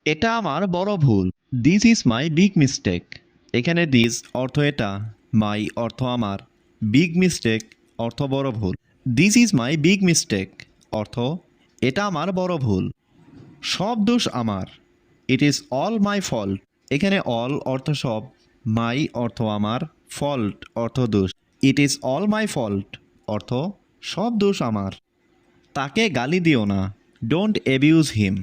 এটা আমার বড় ভুল। This is my big mistake. এখানে দিস অর্থ এটা, মাই অর্থ আমার, বিগ মিস্টেক অর্থ বড় ভুল। This is my big mistake অর্থ এটা আমার বড় ভুল। সব দোষ আমার। It is all my fault. এখানে অল অর্থ সব, মাই অর্থ আমার, ফল্ট অর্থ দোষ। It is all my fault অর্থ সব দোষ আমার। তাকে গালি দিও না। ডোন্ট অ্যাবিউজ হিম।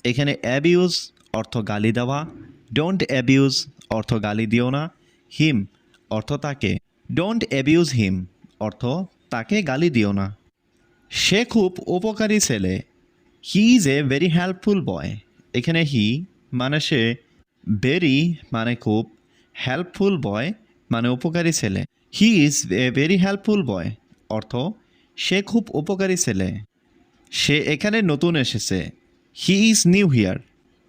এখানে অ্যাবিউজ অর্থ গালি দেওয়া, ডোন্ট অ্যাবিউজ অর্থ গালি দিও না, হিম অর্থ তাকে। ডোন্ট অ্যাবিউজ হিম অর্থ তাকে গালি দিও না। সে খুব উপকারী ছেলে। He is a very helpful boy. এখানে হি মানে সে, ভেরি মানে খুব, হেল্পফুল বয় মানে উপকারী ছেলে। He is a very helpful boy অর্থ সে খুব উপকারী ছেলে। সে এখানে নতুন এসেছে। He is new here.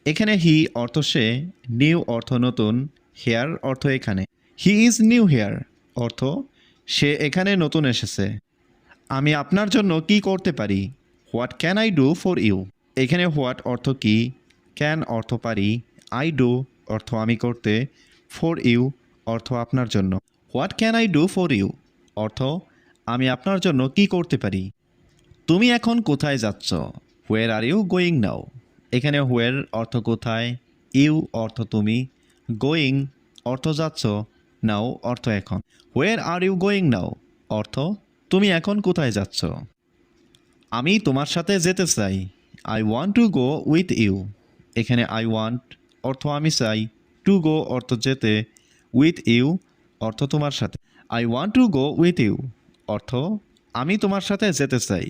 এখানে হি অর্থ সে, নিউ অর্থ নতুন, হেয়ার অর্থ এখানে। হি ইজ নিউ হিয়ার অর্থ সে এখানে নতুন এসেছে। আমি আপনার জন্য কি করতে পারি? What can I do for you. এখানে হোয়াট অর্থ কি, ক্যান অর্থ পারি, আই ডু অর্থ আমি করতে, ফর ইউ অর্থ আপনার জন্য। What can I do for you অর্থ আমি আপনার জন্য কি করতে পারি। তুমি এখন কোথায় যাচ্ছ? হোয়ার আর ইউ গোয়িং নাও। এখানে হোয়ার অর্থ কোথায়, ইউ অর্থ তুমি, গোয়িং অর্থ যাচ্ছ, নাও অর্থ এখন। হোয়ার আর ইউ গোয়িং নাও অর্থ তুমি এখন কোথায় যাচ্ছ। আমি তোমার সাথে যেতে চাই। I want to go with you. এখানে আই ওয়ান্ট অর্থ আমি চাই, টু গো অর্থ যেতে, উইথ ইউ অর্থ তোমার সাথে। I want to go with you অর্থ আমি তোমার সাথে যেতে চাই।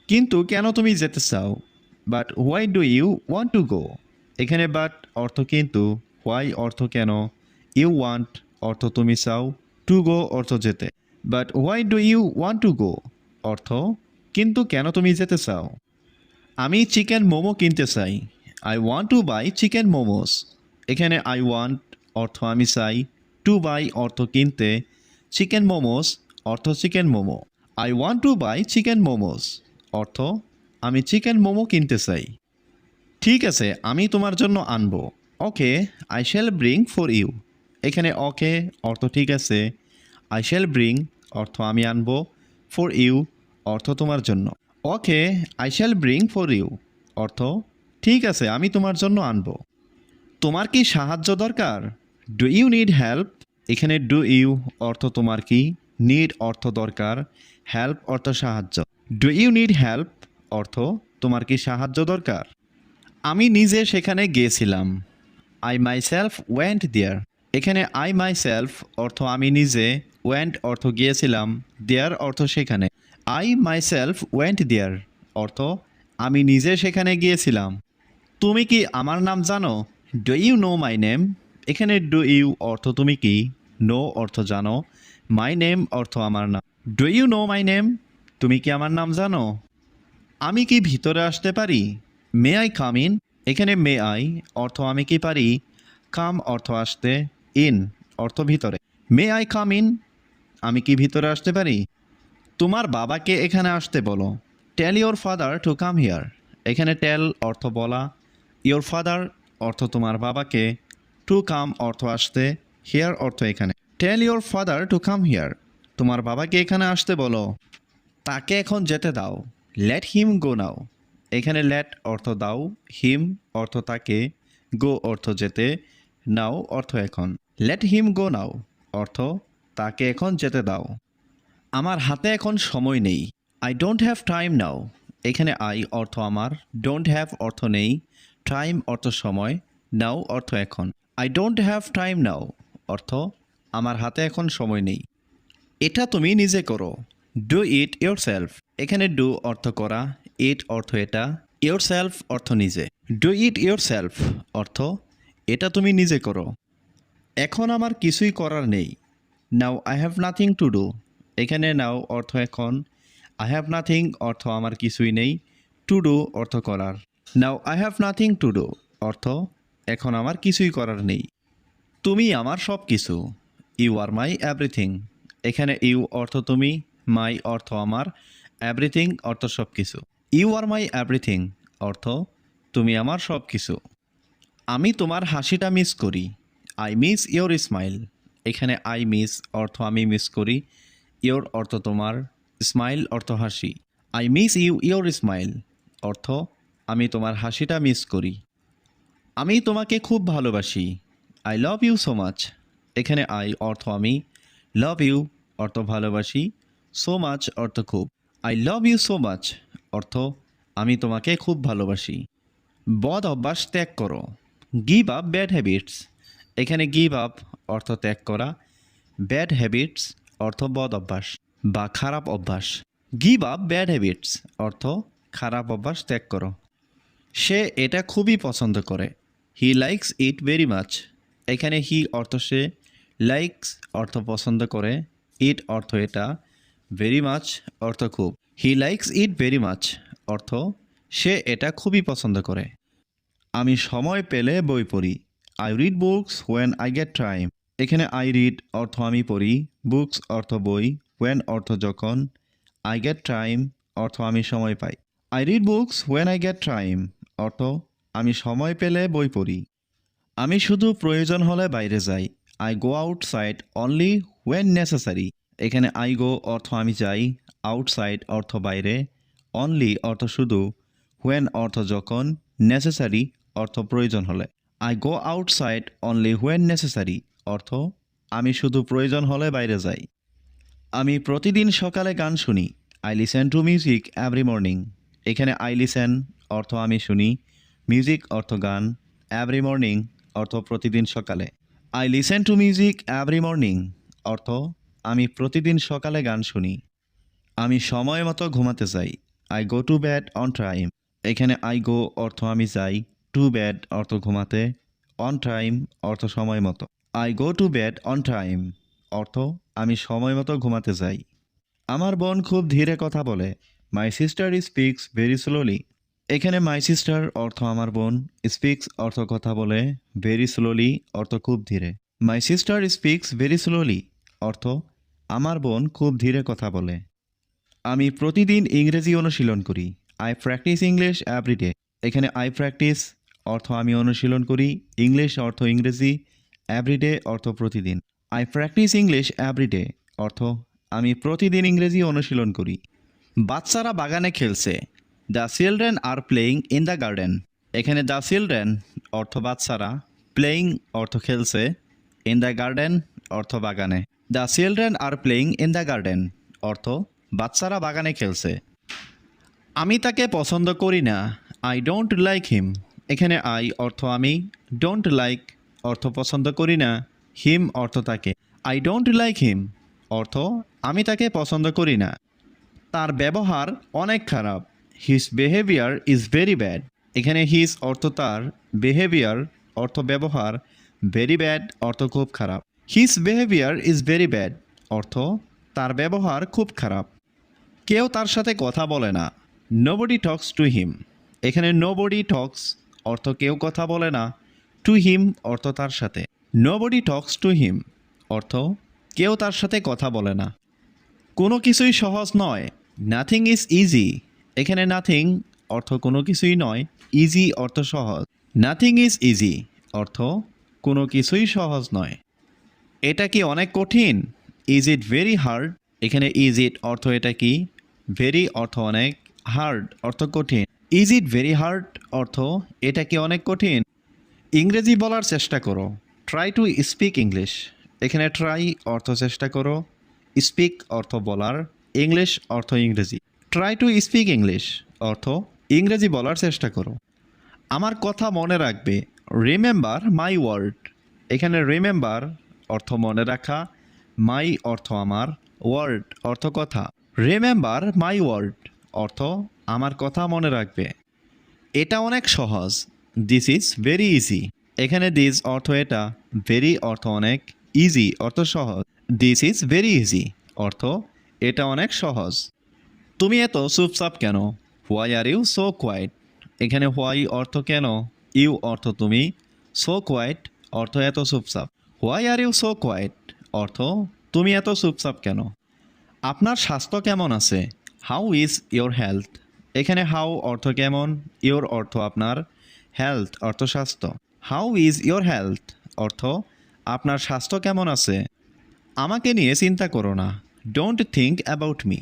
কিন্তু কেন তুমি যেতে চাও? But why do you want to go. এখানে বাট অর্থ কিন্তু, হোয়াই অর্থ কেন, ইউ ওয়ান্ট অর্থ তুমি চাও, টু গো অর্থ যেতে। But why do you want to go অর্থ কিন্তু কেন তুমি যেতে চাও। আমি চিকেন মোমো কিনতে চাই। I want to buy chicken momos. এখানে আই ওয়ান্ট অর্থ আমি চাই, টু বাই অর্থ কিনতে, চিকেন মোমোস অর্থ chicken momo. I want to buy chicken momos অর্থ আমি চিকেন মোমো কিনতে চাই। ঠিক আছে, আমি তোমার জন্য আনবো। Okay, I shall bring for you. এখানে ওকে অর্থ ঠিক আছে, আই শ্যাল ব্রিং অর্থ আমি আনবো, ফর ইউ অর্থ তোমার জন্য। Okay, I shall bring for you অর্থ ঠিক আছে, আমি তোমার জন্য আনবো। তোমার কি সাহায্য দরকার? Do you need help. এখানে ডু ইউ অর্থ তোমার কি, নিড অর্থ দরকার, হেল্প অর্থ সাহায্য। ডু ইউ নিড হেল্প অর্থ তোমার কি সাহায্য দরকার। আমি নিজে সেখানে গিয়েছিলাম। I myself went there. এখানে আই মাইসেলফ অর্থ আমি নিজে, ওয়েন্ট অর্থ গিয়েছিলাম, দেয়ার অর্থ সেখানে। আই মাইসেলফ ওয়েন্ট দেয়ার অর্থ আমি নিজে সেখানে গিয়েছিলাম। তুমি কি আমার নাম জানো? Do you know my name. এখানে ডু ইউ অর্থ তুমি কি, নো অর্থ জানো, মাই নেম অর্থ আমার নাম। Do you know my name তুমি কি আমার নাম জানো? আমি কি ভিতরে আসতে পারি? May I come in. এখানে মে আই অর্থ আমি কি পারি, কাম অর্থ আসতে, ইন অর্থ ভিতরে। মে আই কাম ইন আমি কি ভিতরে আসতে পারি? তোমার বাবাকে এখানে আসতে বলো। Tell your father to come here. এখানে টেল অর্থ বলা, ইওর ফাদার অর্থ তোমার বাবাকে, টু কাম অর্থ আসতে, হিয়ার অর্থ এখানে। Tell your father to come here তোমার বাবাকে এখানে আসতে বলো। তাকে এখন যেতে দাও। Let him go now. এখানে লেট অর্থ দাও, হিম অর্থ তাকে, গো অর্থ যেতে, নাও অর্থ এখন। লেট হিম গো নাও অর্থ তাকে এখন যেতে দাও। আমার হাতে এখন সময় নেই। আই ডোন্ট হ্যাভ টাইম নাও। এখানে আই অর্থ আমার, ডোন্ট হ্যাভ অর্থ নেই, টাইম অর্থ সময়, নাও অর্থ এখন। আই ডোন্ট হ্যাভ টাইম নাও অর্থ আমার হাতে এখন সময় নেই। এটা তুমি নিজে করো। Do it your self. এখানে ডু অর্থ করা, ইট অর্থ এটা, ইয়োর সেলফ অর্থ নিজে। ডু ইট ইয়োর সেলফ অর্থ এটা তুমি নিজে করো। এখন আমার কিছুই করার নেই। Now I have nothing to do. এখানে নাও অর্থ এখন, আই হ্যাভ নাথিং অর্থ আমার কিছুই নেই, টু ডু অর্থ করার। Now I have nothing to do অর্থ এখন আমার কিছুই করার নেই। তুমি আমার সব কিছু। You are my everything. এখানে ইউ অর্থ তুমি, মাই অর্থ আমার, এভরিথিং অর্থ সব কিছু। ইউ আর মাই এভরিথিং অর্থ তুমি আমার সব কিছু। আমি তোমার হাসিটা মিস করি। I miss your smile. এখানে আই মিস অর্থ আমি মিস করি, ইয়োর অর্থ তোমার, স্মাইল অর্থ হাসি। I miss you your smile অর্থ আমি তোমার হাসিটা মিস করি। আমি তোমাকে খুব ভালোবাসি। I love you so much. এখানে আই অর্থ আমি, লাভ ইউ অর্থ ভালোবাসি, সো মাচ অর্থ খুব। I love you so much অর্থ আমি তোমাকে খুব ভালোবাসি। বদ অভ্যাস ত্যাগ করো। Give up bad habits. এখানে গিভ আপ অর্থ ত্যাগ করা, ব্যাড হ্যাবিটস অর্থ বদ অভ্যাস বা খারাপ অভ্যাস। গিভ আপ ব্যাড হ্যাবিটস অর্থ খারাপ অভ্যাস ত্যাগ করো। সে এটা খুবই পছন্দ করে। He likes it very much. এখানে হি অর্থ সে, লাইকস অর্থ পছন্দ করে, ইট অর্থ এটা, ভেরি মাচ অর্থ খুব। He likes it very much অর্থ সে এটা খুবই পছন্দ করে। আমি সময় পেলে বই পড়ি। I read books when I get time. এখানে আই রিড অর্থ আমি পড়ি, বুকস অর্থ বই, হোয়েন অর্থ যখন, আই গেট টাইম অর্থ আমি সময় পাই। I read books when I get time অর্থ আমি সময় পেলে বই পড়ি। আমি শুধু প্রয়োজন হলে বাইরে যাই। I go outside only when necessary. এখানে আই গো অর্থ আমি যাই, আউটসাইড অর্থ বাইরে, অনলি অর্থ শুধু, হোয়েন অর্থ যখন, নেসেসারি অর্থ প্রয়োজন হলে। I go outside only when necessary অর্থ আমি শুধু প্রয়োজন হলে বাইরে যাই। আমি প্রতিদিন সকালে গান শুনি। I listen to music every morning. এখানে আই লিসেন অর্থ আমি শুনি, মিউজিক অর্থ গান, এভরি মর্নিং অর্থ প্রতিদিন সকালে। I listen to music every morning অর্থ আমি প্রতিদিন সকালে গান শুনি। আমি সময় মতো ঘুমাতে যাই। I go to bed on time. এখানে আই গো অর্থ আমি যাই, টু বেড অর্থ ঘুমাতে, অন টাইম অর্থ সময় মতো। I go to bed on time অর্থ আমি সময় মতো ঘুমাতে যাই। আমার বোন খুব ধীরে কথা বলে। My sister speaks very slowly. এখানে মাই সিস্টার অর্থ আমার বোন, স্পিক্স অর্থ কথা বলে, ভেরি স্লোলি অর্থ খুব ধীরে। My sister speaks very slowly অর্থ আমার বোন খুব ধীরে কথা বলে। আমি প্রতিদিন ইংরেজি অনুশীলন করি। I practice English everyday. এখানে আই প্র্যাকটিস অর্থ আমি অনুশীলন করি, ইংলিশ অর্থ ইংরেজি, এভরিডে অর্থ প্রতিদিন। আই প্র্যাকটিস ইংলিশ এভরিডে অর্থ আমি প্রতিদিন ইংরেজি অনুশীলন করি। বাচ্চারা বাগানে খেলছে। The children are playing in the garden. এখানে দ্য চিলড্রেন অর্থ বাচ্চারা, প্লেয়িং অর্থ খেলছে, ইন দ্য গার্ডেন অর্থ বাগানে। The children are playing in the garden অর্থ বাচ্চারা বাগানে খেলছে। আমি তাকে পছন্দ করি না। I don't like him. এখানে আই অর্থ আমি, ডোন্ট লাইক অর্থ পছন্দ করি না, হিম অর্থ তাকে। আই ডোন্ট লাইক হিম অর্থ আমি তাকে পছন্দ করি না। তার ব্যবহার অনেক খারাপ। His behaviour is very bad. এখানে হিজ অর্থ তার, বিহেভিয়ার অর্থ ব্যবহার, ভেরি ব্যাড অর্থ খুব খারাপ। His behaviour is very bad অর্থ তার ব্যবহার খুব খারাপ। কেউ তার সাথে কথা বলে না। Nobody Tux to him. এখানে নোবডি টক্স অর্থ কেউ কথা বলে না, টু হিম অর্থ তার সাথে। নোবডি টক্স টু হিম অর্থ কেউ তার সাথে কথা বলে না। কোনো কিছুই সহজ নয়। Nothing is easy. এখানে নাথিং অর্থ কোনো কিছুই নয়, ইজি অর্থ সহজ। নাথিং ইজ ইজি অর্থ কোনো কিছুই সহজ নয়। এটা কি অনেক কঠিন? Is it very hard. এখানে ইজ ইট অর্থ এটা কি, ভেরি অর্থ অনেক, হার্ড অর্থ কঠিন। ইজ ইট ভেরি হার্ড অর্থ এটা কি অনেক কঠিন। ইংরেজি বলার চেষ্টা করো। Try to speak English. এখানে ট্রাই অর্থ চেষ্টা করো, স্পিক অর্থ বলার, ইংলিশ অর্থ ইংরেজি। ট্রাই টু স্পিক ইংলিশ অর্থ ইংরেজি বলার চেষ্টা করো। আমার কথা মনে রাখবে। Remember my word. এখানে রিমেম্বার অর্থ মনে রাখা, মাই অর্থ আমার, ওয়ার্ড অর্থ কথা। রিমেম্বার মাই ওয়ার্ড অর্থ আমার কথা মনে রাখবে। এটা অনেক সহজ। This is very easy. এখানে দিস অর্থ এটা, ভেরি অর্থ অনেক, ইজি অর্থ সহজ। দিস ইজ ভেরি ইজি অর্থ এটা অনেক সহজ। তুমি এত চুপচাপ কেন? Why are you so quiet. এখানে হোয়াই অর্থ কেন, ইউ অর্থ তুমি, সো কোয়াইট অর্থ এত চুপচাপ। Why are you so quiet অর্থ তুমি এত চুপচাপ কেন? আপনার স্বাস্থ্য কেমন আছে? How is your health. এখানে হাউ অর্থ কেমন, ইয়োর অর্থ আপনার, হেলথ অর্থ স্বাস্থ্য। হাউ ইজ ইয়োর হেলথ অর্থ আপনার স্বাস্থ্য কেমন আছে। আমাকে নিয়ে চিন্তা করো না, ডোন্ট থিঙ্ক অ্যাবাউট মি।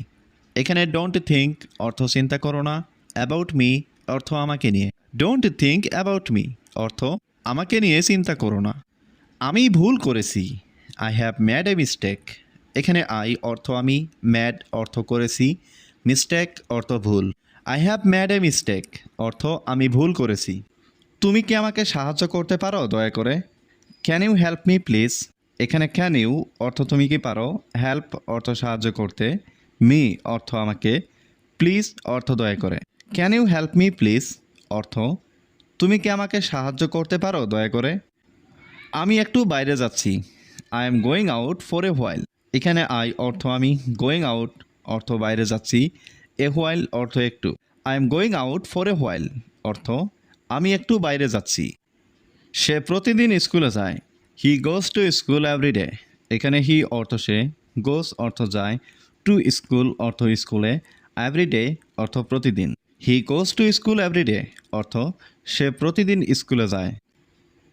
এখানে ডোন্ট থিঙ্ক অর্থ চিন্তা করো না, অ্যাবাউট মি অর্থ আমাকে নিয়ে। ডোন্ট থিঙ্ক অ্যাবাউট মি অর্থ আমাকে নিয়ে চিন্তা করো না। আমি ভুল করেছি, I have mad a mistake. এখানে আই অর্থ আমি, ম্যাড অর্থ করেছি, মিস্টেক অর্থ ভুল। I have mad a mistake অর্থ আমি ভুল করেছি। তুমি কি আমাকে সাহায্য করতে পারো দয়া করে। Can you help me please. এখানে ক্যান ইউ অর্থ তুমি কি পারো, হেল্প অর্থ সাহায্য করতে, মি অর্থ আমাকে, প্লিজ অর্থ দয়া করে। Can you help me please অর্থ তুমি কি আমাকে সাহায্য করতে পারো দয়া করে। আমি একটু বাইরে যাচ্ছি, I am going out for a while. এখানে আই অর্থ আমি, গোয়িং আউট অর্থ বাইরে যাচ্ছি, এ হোয়াইল অর্থ একটু। I am going out for a while অর্থ আমি একটু বাইরে যাচ্ছি। সে প্রতিদিন স্কুলে যায়, হি গোজ টু স্কুল এভরিডে। এখানে হি অর্থ সে, গোজ অর্থ যায়, টু স্কুল অর্থ স্কুলে, এভরিডে অর্থ প্রতিদিন। হি গোজ টু স্কুল এভরিডে অর্থ সে প্রতিদিন স্কুলে যায়।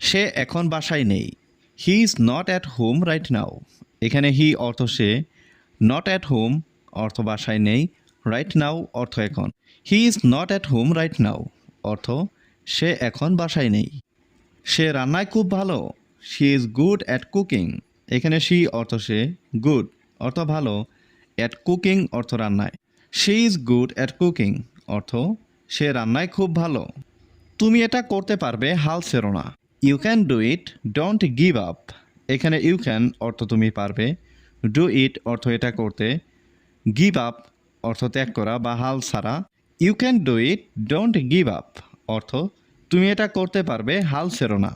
সে এখন বাসায় নেই, he is not at home right now. এখানে হি অর্থ সে, নট অ্যাট হোম অর্থ বাসায় নেই, রাইট নাও অর্থ এখন। He is not at home right now অর্থ সে এখন বাসায় নেই। সে রান্নায় খুব ভালো, she is good at cooking. এখানে শি অর্থ সে, গুড অর্থ ভালো, অ্যাট কুকিং অর্থ রান্নায়। She is good at cooking অর্থ সে রান্নায় খুব ভালো। তুমি এটা করতে পারবে, হাল ছেড়ো না। You can do it, don't give up. এখানে ইউ ক্যান অর্থ তুমি পারবে, ডু ইট অর্থ এটা করতে, গিভ আপ অর্থ ত্যাগ করা বা হাল ছাড়া। You can do it, don't give up অর্থ তুমি এটা করতে পারবে, হাল ছেড়ো না।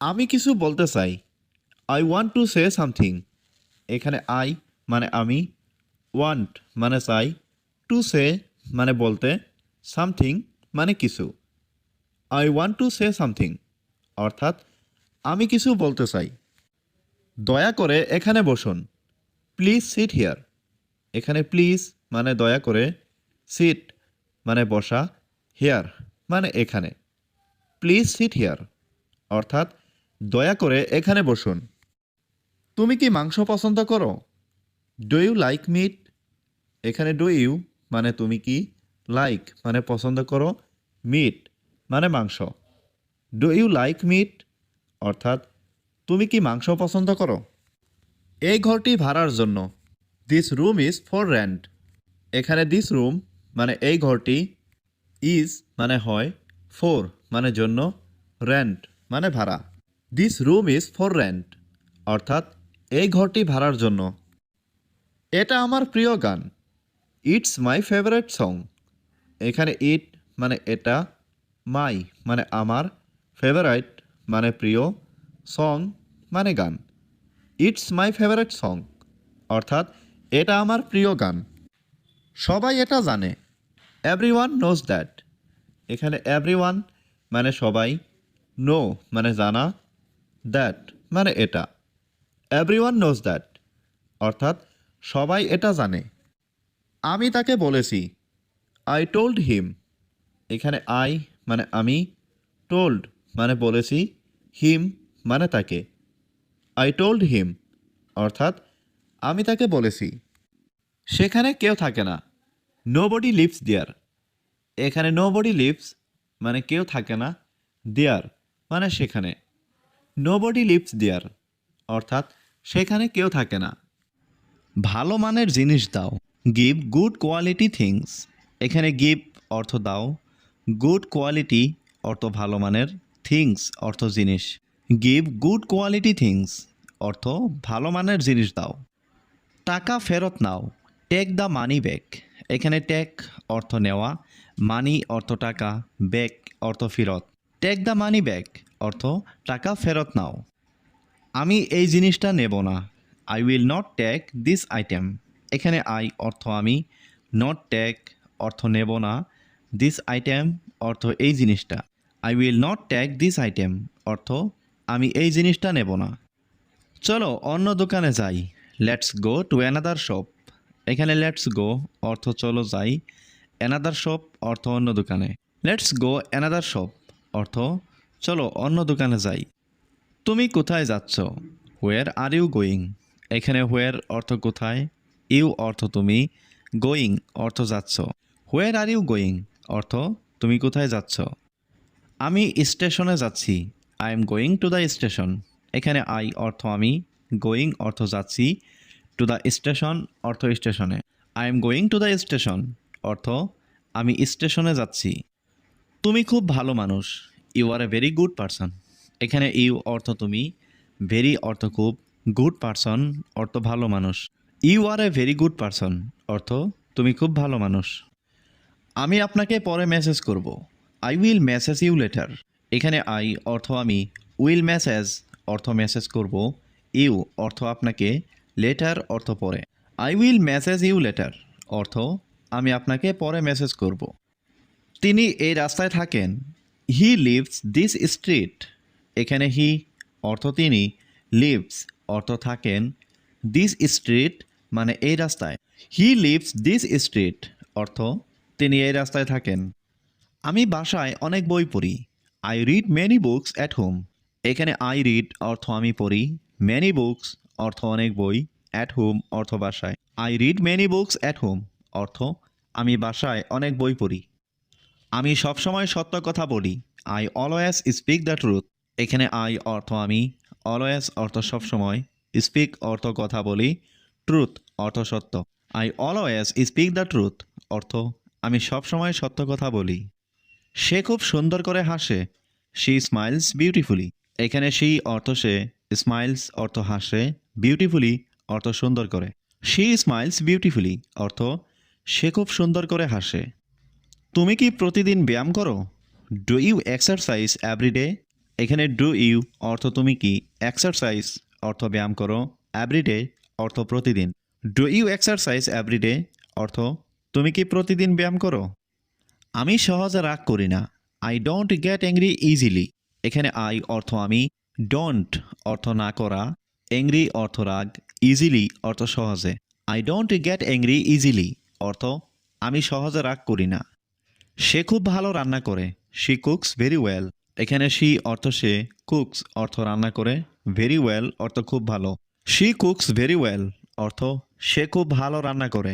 আমি কিছু বলতে চাই, I want to say something. এখানে আই মানে আমি, ওয়ান্ট মানে চাই, টু সে মানে বলতে, সামথিং মানে কিছু। I want to say something অর্থাৎ আমি কিছু বলতে চাই। দয়া করে এখানে বসুন, প্লিজ সিট হিয়ার। এখানে প্লিজ মানে দয়া করে, সিট মানে বসা, হিয়ার মানে এখানে। প্লিজ সিট হিয়ার অর্থাৎ দয়া করে এখানে বসুন। তুমি কি মাংস পছন্দ করো। Do you like meat. এখানে ডু ইউ মানে তুমি কি, লাইক মানে পছন্দ করো, মিট মানে মাংস। ডু ইউ লাইক মিট অর্থাৎ তুমি কি মাংস পছন্দ করো। এই ঘরটি ভাড়ার জন্য, this room is for rent. এখানে দিস রুম মানে এই ঘরটি, ইজ মানে হয়, ফর মানে জন্য, রেন্ট মানে ভাড়া। This room is for rent অর্থাৎ এই ঘরটি ভাড়ার জন্য। এটা আমার প্রিয় গান, ইটস মাই ফেভারিট সং। এখানে ইট মানে এটা, মাই মানে আমার, ফেভারাইট মানে প্রিয়, সং মানে গান। ইটস মাই ফেভারিট সং অর্থাৎ এটা আমার প্রিয় গান। সবাই এটা জানে, এভরিওয়ান নোজ দ্যাট। এখানে এভরিওয়ান মানে সবাই, নো মানে জানা, দ্যাট মানে এটা। এভরিওয়ান নোজ দ্যাট অর্থাৎ সবাই এটা জানে। আমি তাকে বলেছি, আই টোল্ড হিম। এখানে আই মানে আমি, টোল্ড মানে বলেছি, হিম মানে তাকে। আই টোল্ড হিম অর্থাৎ আমি তাকে বলেছি। সেখানে কেউ থাকে না, নোবডি লিভস দেয়ার। এখানে নোবডি লিভস মানে কেউ থাকে না, দেয়ার মানে সেখানে। নোবডি লিভস দেয়ার অর্থাৎ সেখানে কেউ থাকে না। ভালো মানের জিনিস দাও, গিভ গুড কোয়ালিটি থিংস। এখানে গিভ অর্থ দাও, গুড কোয়ালিটি অর্থ ভালো মানের, থিংস অর্থ জিনিস। গিভ গুড কোয়ালিটি থিংস অর্থ ভালো মানের জিনিস দাও। টাকা ফেরত নাও, টেক দ্য মানি ব্যাক। এখানে টেক অর্থ নেওয়া, মানি অর্থ টাকা, ব্যাক অর্থ ফেরত। টেক দ্য মানি ব্যাক অর্থ টাকা ফেরত নাও। আমি এই জিনিসটা নেব না, I will not take this item. এখানে আই অর্থ আমি, নট টেক অর্থ নেব না, দিস আইটেম অর্থ এই জিনিসটা। I will not take this item অর্থ আমি এই জিনিসটা নেব না। চলো অন্য দোকানে যাই, let's go to another shop. এখানে লেটস গো অর্থ চলো যাই, অ্যানাদার শপ অর্থ অন্য দোকানে। লেটস গো অ্যানাদার শপ অর্থ চলো অন্য দোকানে যাই। তুমি কোথায় যাচ্ছ? হোয়ার আর ইউ গোয়িং? এখানে হোয়ার অর্থ কোথায়, ইউ অর্থ তুমি, গোয়িং অর্থ যাচ্ছ। হোয়ার আর ইউ গোয়িং অর্থ তুমি কোথায় যাচ্ছ। আমি স্টেশনে যাচ্ছি। I am going to the station. এখানে আই অর্থ আমি, গোয়িং অর্থ যাচ্ছি, টু দ্য স্টেশন অর্থ স্টেশনে। I am going to the station অর্থ আমি স্টেশনে যাচ্ছি। তুমি খুব ভালো মানুষ। You are a very good person. এখানে ইউ অর্থ তুমি, ভেরি অর্থ খুব, গুড পারসন অর্থ ভালো মানুষ। You are a very good person অর্থ তুমি খুব ভালো মানুষ। আমি আপনাকে পরে মেসেজ করব। I will message you later. এখানে আই অর্থ আমি, উইল মেসেজ অর্থ মেসেজ করব, ইউ অর্থ আপনাকে, লেটার অর্থ পরে। I will message you later অর্থ আমি আপনাকে পরে মেসেজ করব। তিনি এই রাস্তায় থাকেন। He lives this street. এখানে হি অর্থ তিনি, লিভস অর্থ থাকেন, দিস স্ট্রিট মানে এই রাস্তায়। হি লিভস দিস স্ট্রিট অর্থ তিনি এই রাস্তায় থাকেন। আমি বাসায় অনেক বই পড়ি। I read many books at home. এখানে আই রিড অর্থ আমি পড়ি, মেনি বুকস অর্থ অনেক বই, অ্যাট হোম অর্থ বাসায়। I read many books at home অর্থ আমি বাসায় অনেক বই পড়ি। আমি সবসময় সত্য কথা বলি। I always speak the truth. এখানে আই অর্থ আমি, অলওয়েজ অর্থ সবসময়, স্পিক অর্থ কথা বলি, ট্রুথ অর্থ সত্য। I always speak the truth অর্থ আমি সবসময় সত্য কথা বলি। সে খুব সুন্দর করে হাসে। She smiles beautifully. এখানে শি অর্থ সে, স্মাইলস অর্থ হাসে, বিউটিফুলি অর্থ সুন্দর করে। শি স্মাইলস বিউটিফুলি অর্থ সে খুব সুন্দর করে হাসে। তুমি কি প্রতিদিন ব্যায়াম করো? Do you exercise everyday? এখানে ডু ইউ অর্থ তুমি কি, এক্সারসাইজ অর্থ ব্যায়াম করো, এভরিডে অর্থ প্রতিদিন। ডু ইউ এক্সারসাইজ এভরিডে অর্থ তুমি কি প্রতিদিন ব্যায়াম করো। আমি সহজে রাগ করি না। I don't get angry easily. এখানে আই অর্থ আমি, ডোন্ট অর্থ না করা, অ্যাংরি অর্থ রাগ, ইজিলি অর্থ সহজে। I don't get angry easily অর্থ আমি সহজে রাগ করি না। সে খুব ভালো রান্না করে। She cooks very well. এখানে শি অর্থ সে, কুকস অর্থ রান্না করে, ভেরি ওয়েল অর্থ খুব ভালো। শি কুকস ভেরি ওয়েল অর্থ সে খুব ভালো রান্না করে।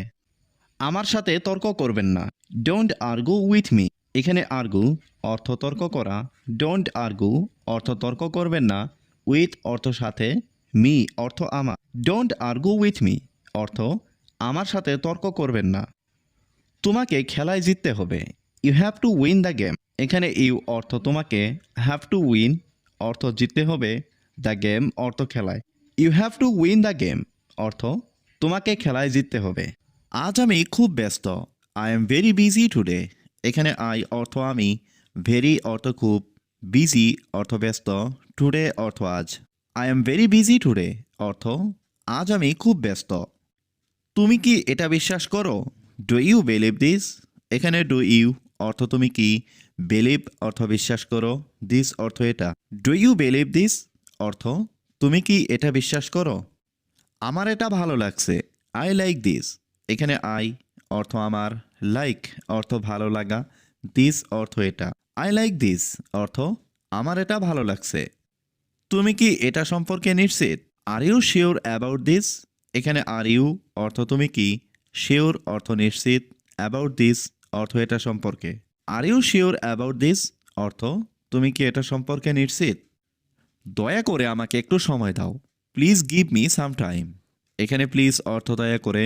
আমার সাথে তর্ক করবেন না। Don't argue with me. এখানে আর্গু অর্থ তর্ক করা, ডোন্ট আর্গু অর্থ তর্ক করবেন না, উইথ অর্থ সাথে, মি অর্থ আমার। ডোন্ট আর্গু উইথ মি অর্থ আমার সাথে তর্ক করবেন না। তোমাকে খেলায় জিততে হবে। You have to win the game. এখানে ইউ অর্থ তোমাকে, হ্যাভ টু উইন অর্থ জিততে হবে, দ্য গেম অর্থ খেলায়। You have to win the game অর্থ তোমাকে খেলায় জিততে হবে। আজ আমি খুব ব্যস্ত। I am very busy today. এখানে আই অর্থ আমি, ভেরি অর্থ খুব, বিজি অর্থ ব্যস্ত, টুডে অর্থ আজ। I am very busy today অর্থ আজ আমি খুব ব্যস্ত। তুমি কি এটা বিশ্বাস করো? Do you believe this? এখানে ডু ইউ অর্থ তুমি কি, বিলিভ অর্থ বিশ্বাস করো, দিস অর্থ এটা। ডু ইউ বিলিভ দিস অর্থ তুমি কি এটা বিশ্বাস করো। আমার এটা ভালো লাগছে। I like this. এখানে আই অর্থ আমার, লাইক অর্থ ভালো লাগা, দিস অর্থ এটা। আই লাইক দিস অর্থ আমার এটা ভালো লাগছে। তুমি কি এটা সম্পর্কে নিশ্চিত? Are you sure about this? এখানে আর ইউ অর্থ তুমি কি, শিওর অর্থ নিশ্চিত, অ্যাবাউট দিস অর্থ এটা সম্পর্কে। Are you sure about this অর্থ তুমি কি এটা সম্পর্কে নিশ্চিত। দয়া করে আমাকে একটু সময় দাও। Please give me some time. এখানে প্লিজ অর্থ দয়া করে,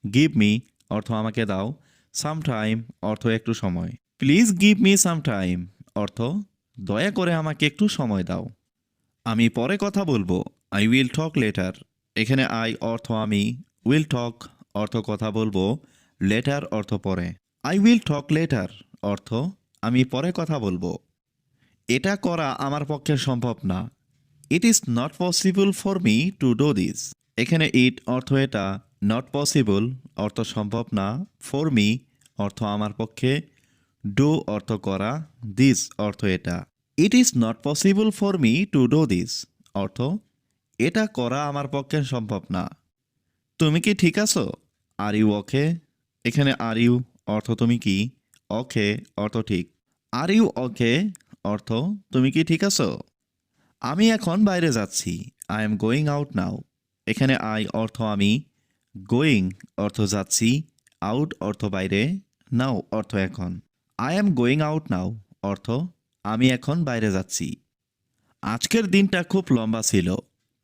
গিভ মি অর্থ আমাকে দাও, সাম টাইম অর্থ একটু সময়। Please give me some time অর্থ দয়া করে আমাকে একটু সময় দাও। আমি পরে কথা বলবো। I will talk later. এখানে আই অর্থ আমি, উইল টক অর্থ কথা বলবো, লেটার অর্থ পরে। আই উইল টক লেটার অর্থ আমি পরে কথা বলবো। এটা করা আমার পক্ষে সম্ভব না। It is not possible for me to do this. এখানে ইট অর্থ এটা, নট পসিবল অর্থ সম্ভব না, ফর মি অর্থ আমার পক্ষে, ডু অর্থ করা, দিস অর্থ এটা। It is not possible for me to do this অর্থ এটা করা আমার পক্ষে সম্ভব না। তুমি কি ঠিক আছো? Are you okay? এখানে আর ইউ অর্থ তুমি কি, ওকে অর্থ ঠিক। আর ইউ ওকে অর্থ তুমি কি ঠিক আছো? আমি এখন বাইরে যাচ্ছি। I am going out now. এখানে আই অর্থ আমি, গোয়িং অর্থ যাচ্ছি, আউট অর্থ বাইরে, নাও অর্থ এখন। I am going out now অর্থ আমি এখন বাইরে যাচ্ছি। আজকের দিনটা খুব লম্বা ছিল।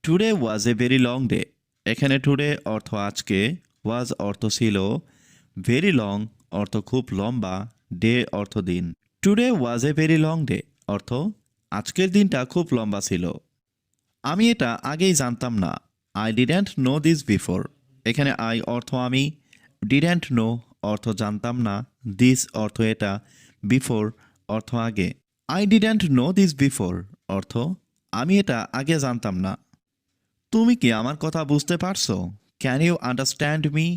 Today was a very long day. এখানে টুডে অর্থ আজকে, ওয়াজ অর্থ ছিল, ভেরি লং অর্থ খুব লম্বা, ডে অর্থ দিন। Today was a very long day অর্থ আজকের দিনটা খুব লম্বা ছিল। আমি এটা আগেই জানতাম না। I didn't know this before. এখানে আই অর্থ আমি, ডিডেন্ট নো অর্থ জানতাম না, দিস অর্থ এটা, বিফোর অর্থ আগে। I didn't know this before অর্থ আমি এটা আগে জানতাম না। তুমি কি আমার কথা বুঝতে পারছো? Can you understand me?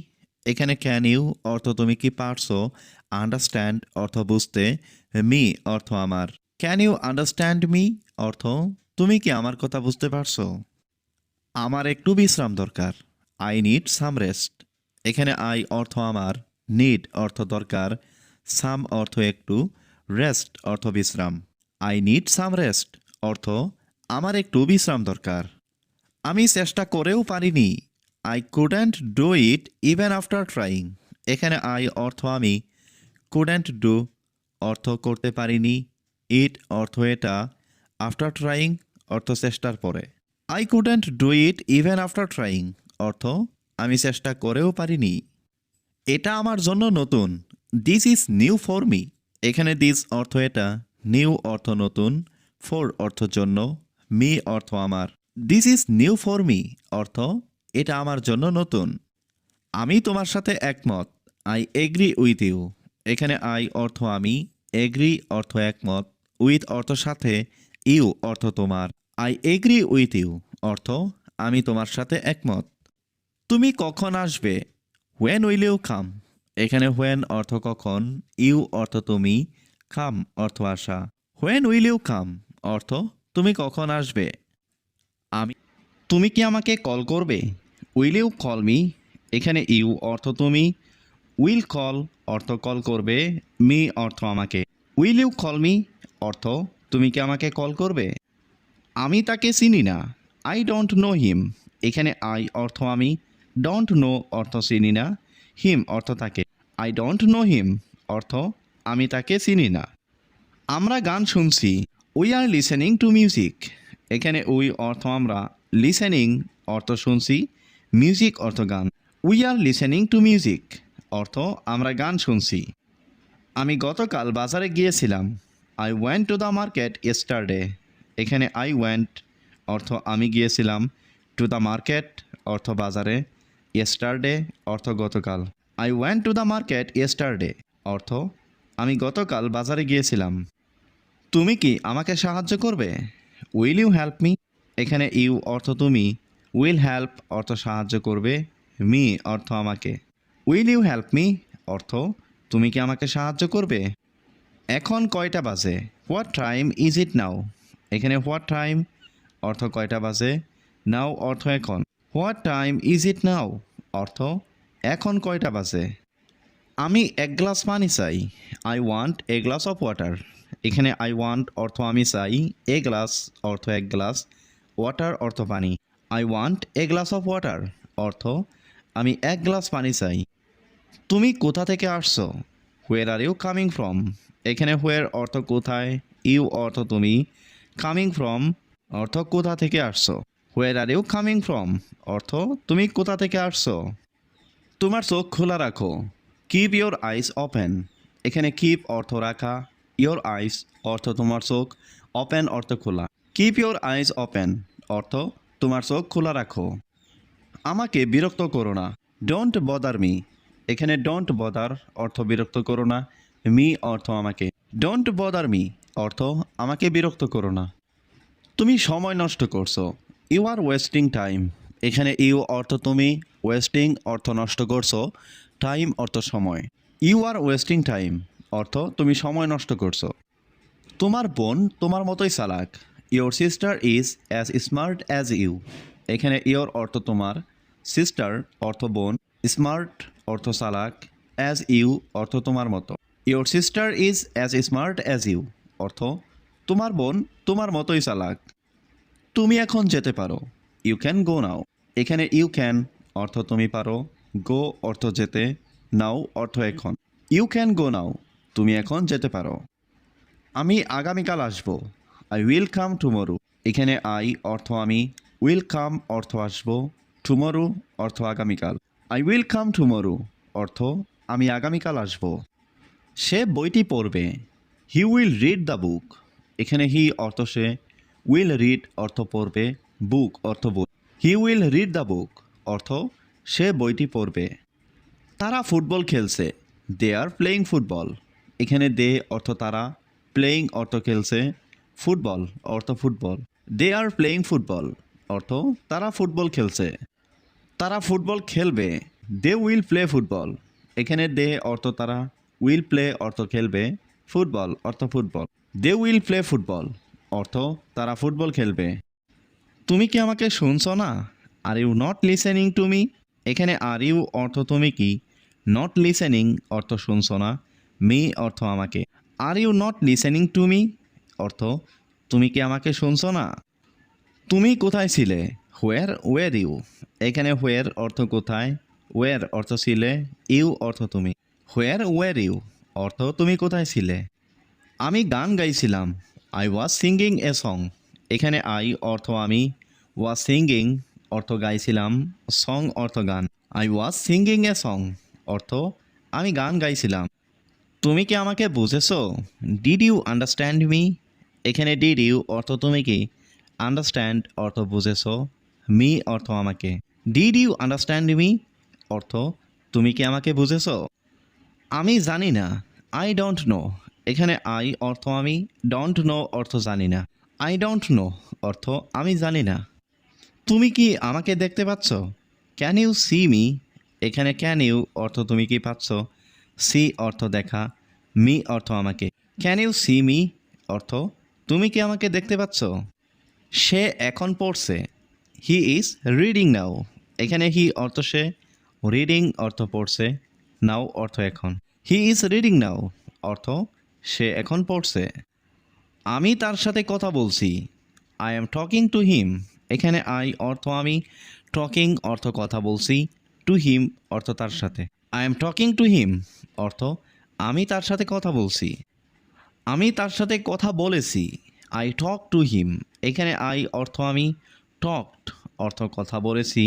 এখানে ক্যান ইউ অর্থ তুমি কি পারছো, আন্ডারস্ট্যান্ড অর্থ বুঝতে, মি অর্থ আমার। ক্যান ইউ আন্ডারস্ট্যান্ড মি অর্থ তুমি কি আমার কথা বুঝতে পারছো? আমার একটু বিশ্রাম দরকার। I need some rest. এখানে আই অর্থ আমার, নিড অর্থ দরকার, সাম অর্থ একটু, রেস্ট অর্থ বিশ্রাম। আই নিড সাম রেস্ট অর্থ আমার একটু বিশ্রাম দরকার। আমি চেষ্টা করেও পারিনি। I couldn't do it even after trying. এখানে আই অর্থ আমি, কুডেন্ট ডু অর্থ করতে পারিনি, ইট অর্থ এটা, আফটার ট্রাইং অর্থ চেষ্টার পরে। I couldn't do it even after trying অর্থ আমি চেষ্টা করেও পারিনি। এটা আমার জন্য নতুন। This is new for me. এখানে দিস অর্থ এটা, নিউ অর্থ নতুন, ফর অর্থ জন্য, মি অর্থ আমার। This is new for me অর্থ এটা আমার জন্য নতুন। আমি তোমার সাথে একমত। I agree with you. এখানে আই অর্থ আমি, এগ্রি অর্থ একমত, উইথ অর্থ সাথে, ইউ অর্থ তোমার। আই এগ্রি উইথ ইউ অর্থ আমি তোমার সাথে একমত। তুমি কখন আসবে? When will you come. এখানে হোয়েন অর্থ কখন, ইউ অর্থ তুমি, কাম অর্থ আসা। হোয়েন উইল ইউ কাম অর্থ তুমি কখন আসবে? আমি তুমি কি আমাকে কল করবে? Will you call me. এখানে ইউ অর্থ তুমি, উইল কল অর্থ কল করবে, মি অর্থ আমাকে। উইল ইউ কল মি অর্থ তুমি কি আমাকে কল করবে? আমি তাকে চিনি না। I don't know him. এখানে আই অর্থ আমি, ডোন্ট নো অর্থ চিনি না, হিম অর্থ তাকে। আই ডোন্ট নো হিম অর্থ আমি তাকে চিনি না। আমরা গান শুনছি। We are listening to music. এখানে উই অর্থ আমরা, লিসেনিং অর্থ শুনছি, মিউজিক অর্থ গান। We are listening to music অর্থ আমরা গান শুনছি। আমি গতকাল বাজারে গিয়েছিলাম। I went to the market yesterday. এখানে আই ওয়েন্ট অর্থ আমি গিয়েছিলাম, টু দ্য মার্কেট অর্থ বাজারে, ইয়েস্টারডে অর্থ গতকাল। I went to the market yesterday অর্থ আমি গতকাল বাজারে গিয়েছিলাম। তুমি কি আমাকে সাহায্য করবে? Will you help me. এখানে ইউ অর্থ তুমি, উইল হেল্প অর্থ সাহায্য করবে, মি অর্থ আমাকে। উইল ইউ হেল্প মি অর্থ তুমি কি আমাকে সাহায্য করবে? এখন কয়টা বাজে? হোয়াট টাইম ইজ ইট নাও। এখানে হোয়াট টাইম অর্থ কয়টা বাজে, নাও অর্থ এখন। হোয়াট টাইম ইজ ইট নাও অর্থ এখন কয়টা বাজে। আমি এক গ্লাস পানি চাই। I want a glass of water. এখানে আই ওয়ান্ট অর্থ আমি চাই, এ গ্লাস অর্থ এক গ্লাস, ওয়াটার অর্থ পানি। I want a glass of water অর্থ আমি এক গ্লাস পানি চাই। তুমি কোথা থেকে আসছো? Where are you coming from. এখানে হোয়ের অর্থ কোথায়, ইউ অর্থ তুমি, কামিং ফ্রম অর্থ কোথা থেকে আসছো। Where are you coming from অর্থ তুমি কোথা থেকে আসছো। তোমার চোখ খোলা রাখো। Keep your eyes open. এখানে কিপ অর্থ রাখা, ইয়োর আইস অর্থ তোমার চোখ, ওপেন অর্থ খোলা। কিপ ইয়োর আইস ওপেন অর্থ তোমার চোখ খোলা রাখো। আমাকে বিরক্ত করো না। Don't bother me. এখানে ডোন্ট বদার অর্থ বিরক্ত করো না, মি অর্থ আমাকে। ডোন্ট বদার মি অর্থ আমাকে বিরক্ত করো না। তুমি সময় নষ্ট করছো। You are wasting time. এখানে ইউ অর্থ তুমি, ওয়েস্টিং অর্থ নষ্ট করছো, টাইম অর্থ সময়। ইউ আর ওয়েস্টিং টাইম অর্থ তুমি সময় নষ্ট করছো। তোমার বোন তোমার মতোই চালাক। Your sister is as smart as you. এখানে ইয়োর অর্থ তোমার, সিস্টার অর্থ বোন, স্মার্ট অর্থ চালাক, অ্যাজ ইউ অর্থ তোমার মতো। Your sister is as smart as you অর্থ তোমার বোন তোমার মতোই চালাক। তুমি এখন যেতে পারো। You can go now. এখানে ইউ ক্যান অর্থ তুমি পারো, গো অর্থ যেতে, নাও অর্থ এখন। ইউ ক্যান গো নাও, তুমি এখন যেতে পারো। আমি আগামীকাল আসবো। I will come tomorrow. এখানে আই অর্থ আমি, উইল কাম অর্থ আসবো, টুমরো অর্থ আগামীকাল। আই উইল কাম টুমরো অর্থ আমি আগামীকাল আসবো। সে বইটি পড়বে। হি উইল রিড দ্য বুক। এখানে হি অর্থ সে, উইল রিড অর্থ পড়বে, বুক অর্থ বই। He will read the book অর্থ সে বইটি পড়বে। তারা ফুটবল খেলছে। They are playing football. এখানে দে অর্থ তারা, প্লেয়িং অর্থ খেলছে, ফুটবল অর্থ football. They are playing football অর্থ তারা ফুটবল খেলছে। তারা ফুটবল খেলবে। They will play football. এখানে দে অর্থ তারা, উইল প্লে অর্থ খেলবে, ফুটবল অর্থ football. They will play football অর্থ তারা ফুটবল খেলবে। তুমি কি আমাকে শুনছো না? Are you not listening to me. এখানে আর ইউ অর্থ তুমি কি, নট লিসেনিং অর্থ শুনছো না, মি অর্থ আমাকে। Are you not listening to me অর্থ তুমি কি আমাকে শুনছো না? তুমি কোথায় ছিলে? Where were you. এখানে হোয়ার অর্থ কোথায়, ওয়ের অর্থ ছিলে, ইউ অর্থ তুমি। হোয়ার ওয়ের ইউ অর্থ তুমি কোথায় ছিলে? আমি গান গাইছিলাম। I was singing a song. এখানে আই অর্থ আমি, ওয়াজ সিঙ্গিং অর্থ গাইছিলাম, সং অর্থ গান। I was singing a song অর্থ আমি গান গাইছিলাম। তুমি কি আমাকে বুঝেছো? Did you understand me. এখানে ডিড ইউ অর্থ তুমি কি, আন্ডারস্ট্যান্ড অর্থ বুঝেছো, মি অর্থ আমাকে। ডিড ইউ আন্ডারস্ট্যান্ড মি অর্থ তুমি কি আমাকে বুঝেছো? আমি জানি না। I don't know. এখানে আই অর্থ আমি, ডোন্ট নো অর্থ জানি না। আই ডোন্ট নো অর্থ আমি জানি না। তুমি কি আমাকে দেখতে পাচ্ছ? Can you see me. এখানে ক্যান ইউ অর্থ তুমি কি পাচ্ছ, সি অর্থ দেখা, মি অর্থ আমাকে। ক্যান ইউ সি মি অর্থ তুমি কি আমাকে দেখতে পাচ্ছ? সে এখন পড়ছে। হি ইজ রিডিং নাও। এখানে হি অর্থ সে, রিডিং অর্থ পড়ছে, নাও অর্থ এখন। হি ইজ রিডিং নাও অর্থ সে এখন পড়ছে। আমি তার সাথে কথা বলছি। I am talking to him. এখানে আই অর্থ আমি, টকিং অর্থ কথা বলছি, টু হিম অর্থ তার সাথে। I am talking to him অর্থ আমি তার সাথে কথা বলছি। আমি তার সাথে কথা বলেছি। I talk to him. এখানে আই অর্থ আমি, টকড অর্থ কথা বলেছি,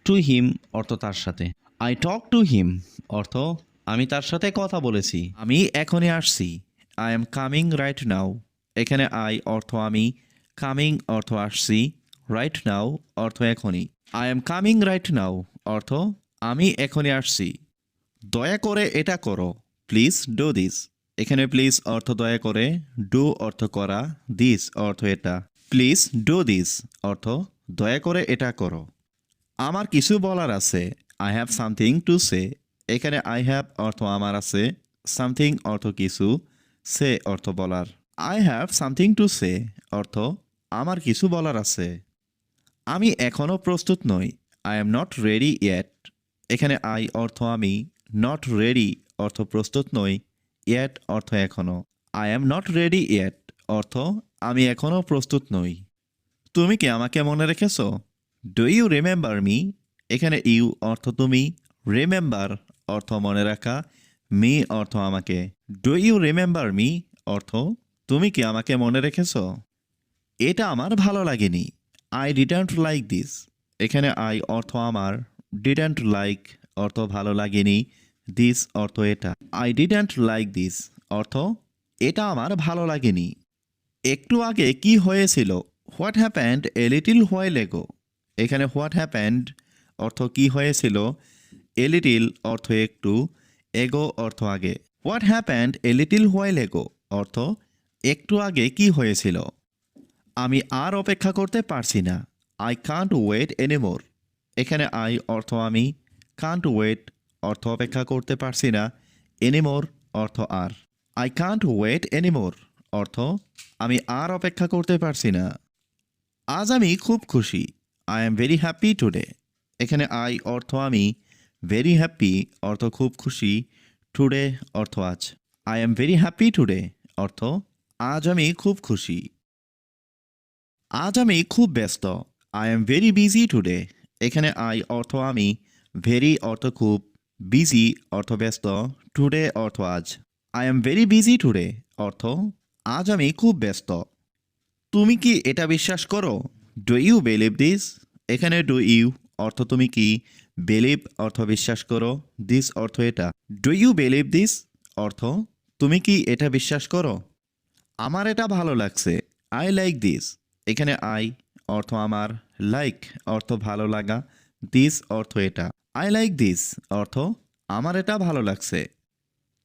টু হিম অর্থ তার সাথে। আই টক টু হিম অর্থ আমি তার সাথে কথা বলেছি। আমি এখনই আসছি। I am coming right now. এখানে আই অর্থ আমি, কামিং অর্থ আসছি, রাইট নাও অর্থ এখনই। I am coming right now অর্থ আমি এখনই আসছি। দয়া করে এটা করো। Please do this. এখানে প্লিজ অর্থ দয়া করে, ডু অর্থ করা, দিস অর্থ এটা। প্লিজ ডু দিস অর্থ দয়া করে এটা করো। আমার কিছু বলার আছে। I have something to say. এখানে আই হ্যাভ অর্থ আমার আছে, সামথিং অর্থ কিছু, সে অর্থ বলার। I have something to say অর্থ আমার কিছু বলার আছে। আমি এখনও প্রস্তুত নই। I am not ready yet. এখানে আই অর্থ আমি, নট রেডি অর্থ প্রস্তুত নই, ইয়েট অর্থ এখনও। I am not ready yet অর্থ আমি এখনও প্রস্তুত নই। তুমি কি আমাকে মনে রেখেছো? Do you remember me. এখানে ইউ অর্থ তুমি, রিমেম্বার অর্থ মনে রাখা, মি অর্থ আমাকে। ডু ইউ রিমেম্বার মি অর্থ তুমি কি আমাকে মনে রেখেছো? এটা আমার ভালো লাগেনি। I didn't like this. এখানে আই অর্থ আমার, ডিডন্ট লাইক অর্থ ভালো লাগেনি, দিস অর্থ এটা। আই ডিডন্ট লাইক দিস অর্থ এটা আমার ভালো লাগেনি। একটু আগে কি হয়েছিল? What happened a little while এগো। এখানে হোয়াট হ্যাপেন্ড অর্থ কি হয়েছিল, এ লিটিল অর্থ একটু, এগো অর্থ আগে। What happened a little while এগো অর্থ একটু আগে কি হয়েছিল। আমি আর অপেক্ষা করতে পারছি না। I can't wait anymore. এখানে আই অর্থ আমি, কান্ট ওয়েট অর্থ অপেক্ষা করতে পারছি না, এনিমোর অর্থ আর। আই কান্ট ওয়েট এনিমোর অর্থ আমি আর অপেক্ষা করতে পারছি না। আজ আমি খুব খুশি। I am very happy today. এখানে আই অর্থ আমি, ভেরি হ্যাপি অর্থ খুব খুশি, টুডে অর্থ আজ। I am very happy today অর্থ আজ আমি খুব খুশি। আজ আমি খুব ব্যস্ত। I am very busy today. এখানে আই অর্থ আমি, ভেরি অর্থ খুব, বিজি অর্থ ব্যস্ত, টুডে অর্থ আজ। I am very busy today অর্থ আজ আমি খুব ব্যস্ত। তুমি কি এটা বিশ্বাস করো? Do you believe this? এখানে ডু ইউ অর্থ তুমি কি, বিলিভ অর্থ বিশ্বাস করো, দিস অর্থ এটা। ডু ইউ বিলিভ দিস অর্থ তুমি কি এটা বিশ্বাস করো? আমার এটা ভালো লাগছে। I like this. এখানে আই অর্থ আমার, লাইক অর্থ ভালো লাগা, দিস অর্থ এটা। আই লাইক দিস অর্থ আমার এটা ভালো লাগছে।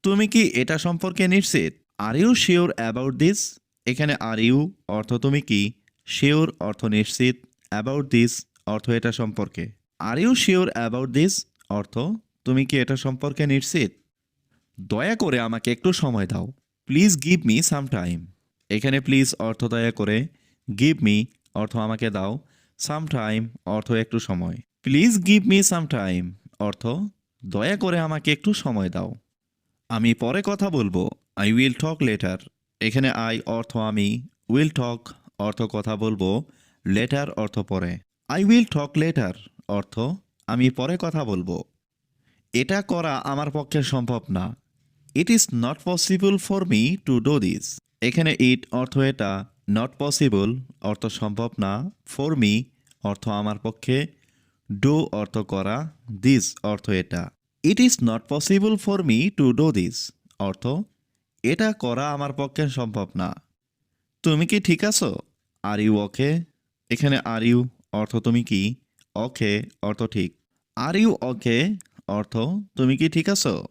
তুমি কি এটা সম্পর্কে নিশ্চিত? Are you sure about this? এখানে আর ইউ অর্থ তুমি কি, শিওর অর্থ নিশ্চিত, অ্যাবাউট দিস অর্থ এটা সম্পর্কে। Are you sure about this অর্থ তুমি কি এটা সম্পর্কে নিশ্চিত? দয়া করে আমাকে একটু সময় দাও। Please give me some time. এখানে প্লিজ অর্থ দয়া করে, গিভ মি অর্থ আমাকে দাও, সাম টাইম অর্থ একটু সময়। Please give me some time অর্থ দয়া করে আমাকে একটু সময় দাও। আমি পরে কথা বলবো। I will talk later. এখানে আই অর্থ আমি, উইল টক অর্থ কথা বলবো, লেটার অর্থ পরে। আই উইল টক লেটার অর্থ আমি পরে কথা বলবো। এটা করা আমার পক্ষে সম্ভব না। It is not possible for me to do this. এখানে ইট অর্থ এটা, নট পসিবল অর্থ সম্ভব না, ফর মি অর্থ আমার পক্ষে, ডু অর্থ করা, দিস অর্থ এটা। It is not possible for me to do this অর্থ এটা করা আমার পক্ষে সম্ভব না। তুমি কি ঠিক আছো? Are you okay? এখানে আর ইউ অর্থ তুমি কি, ওকে অর্থ ঠিক। আর ইউ ওকে অর্থ তুমি কি ঠিক আছো?